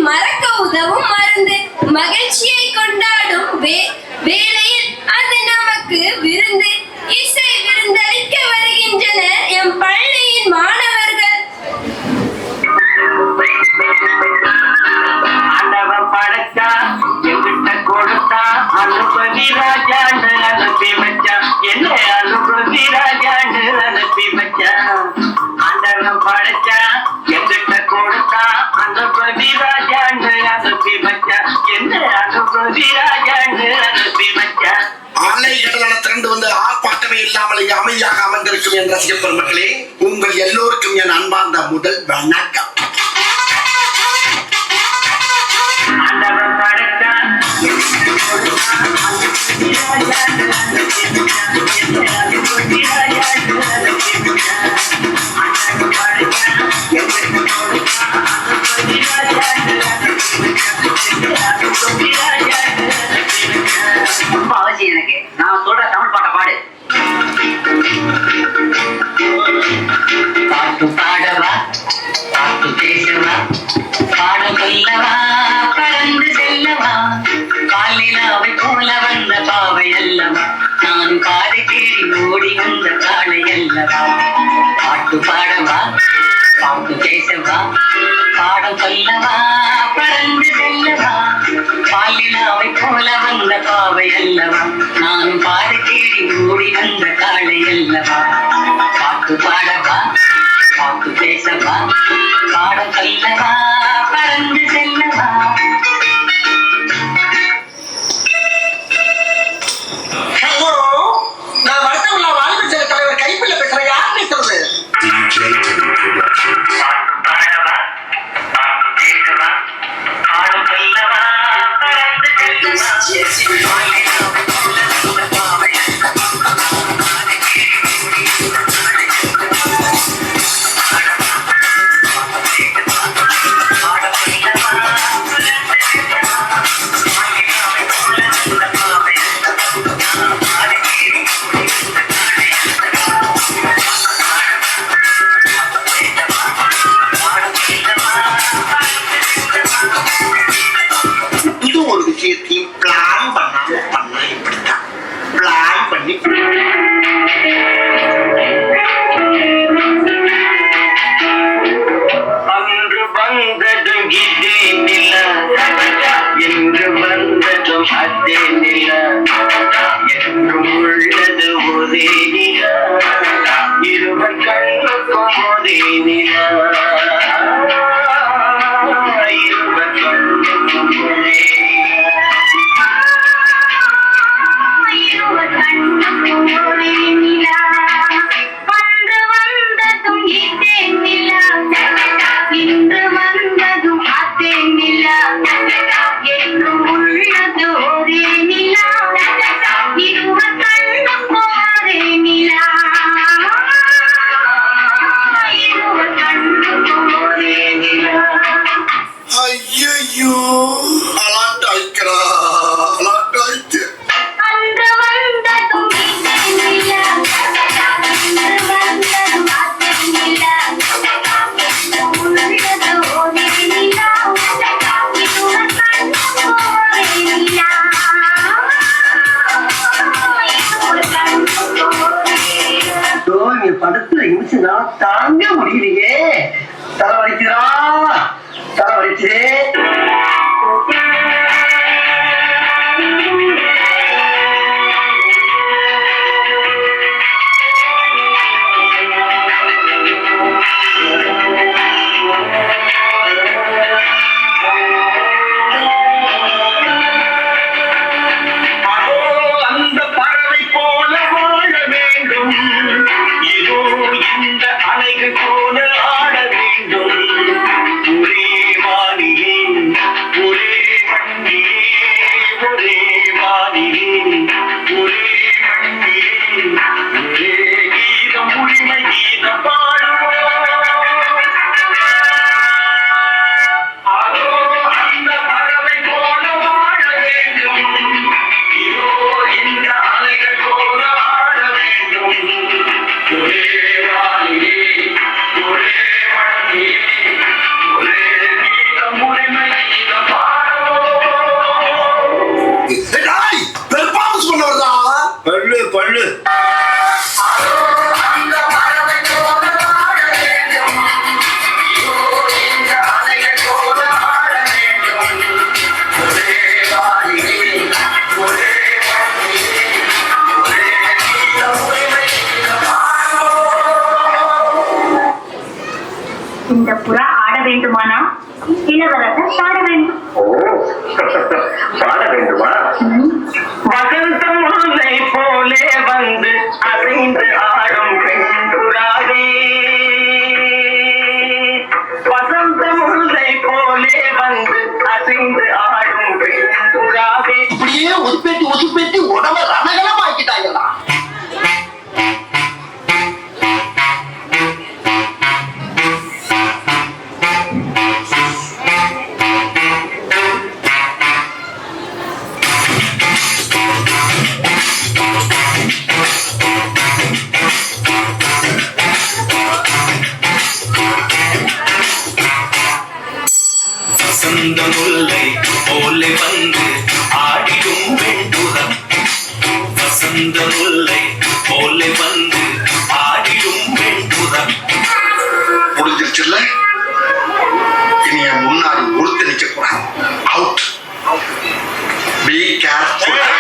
மறக்க உதவும் மருந்து. மகிழ்ச்சியை கொண்டாடும் வேளையில் அது நமக்கு விருந்து. இசை விருந்தளிக்க வருகின்றன எம் பள்ளியின் மாணவர்கள். ஆண்டவன் படைச்சா எங்கிட்ட கொடுத்தா அனுபவி ராஜான்னு அனுப்பி வச்சான். என்ன அனுபவி ராஜான்னு அனுப்பி வச்சான். ஆண்டவன் படைச்சா எங்கிட்ட கொடுத்தா அனுபவி ராஜான்னு அனுப்பி வச்சான். என்ன அனுபவி ராஜான்னு அனுப்பி வச்சான். ஆலை கடலான திரண்டு வந்து ஆர்ப்பாட்டமே இல்லாமல் இங்கு அமைதியாக அமர்ந்திருக்கும் என் ரசிக பெருமக்களே, உங்கள் எல்லோருக்கும் என் அன்பார்ந்த முதல் வணக்கம். ஆண்டவன் படைச்சா ரொம்ப அவசியம் எனக்கு. நான் சொல்ற தமிழ் பாட்டை பாடு. பாட்டு பாடவா, பாட்டு பேசவா, பாடம் சொல்லவா, பறந்து செல்லவா, காலிலாவை போல வந்த பாவை அல்லவா, நான் காதை தேடி ஓடி வந்த காளை அல்லவா. பாட்டு பாடவா, பாட்டு பேசவா, பாடம் சொல்லவா, பறந்து செல்லவா, காலிலாவை போல வந்த பாவை அல்லவா, நான் காதை தேடி ஓடி வந்த காளை அல்லவா. பாட்டு பாடவா, பாட்டு பேசவா, பாடம் சொல்லவா, பறந்து செல்லவா. ஹலோ, நான் வருத்தமில்லா வாழ்வு செல்ல தலைவர் கைப்பிள்ள பேசுறேன். யார் பேசுறது? பாட்டு பாடவா, பாட்டு பேசவா, பாடம் சொல்லவா, பறந்து செல்லவா. இது ஒரு விஷயத்தையும் பிளான் பண்ணாம பண்ணா இப்படித்தான். பிளான் பண்ணி அன்று வந்ததும் இதே நில, என்று வந்ததும் அதே நில, என்றும் உள்ளது ஒரே நில, இருவர் கண்ணுக்கும் ஒரே நில, இருவர் கண்ணுக்கும் ஒரே உள்ளது ஒரே நிலா, இருவர் இளவரசர் பாட வேண்டும். ஓ பாட வேண்டுமா? வசந்தம் முல்லை போலே வந்து அசைந்து ஆடும் பெண்புறாவே, வசந்த முல்லை போலே வந்து அசைந்து ஆடும் பெண்புறாவே. இப்படியே ஒதுப்பேட்டி உடம்ப ரணகலமாக்கிட்டாங்களா? வசந்த முல்லை போலே வந்து ஆடிடும் வெண்புறம், வசந்த முல்லை போலே வந்து ஆடிடும் வெண்புறம். முடிஞ்சிருச்சுல்ல? இனி என் முன்னாடி ஒருத்தர் நிக்க கூடாது. அவுட். Be careful.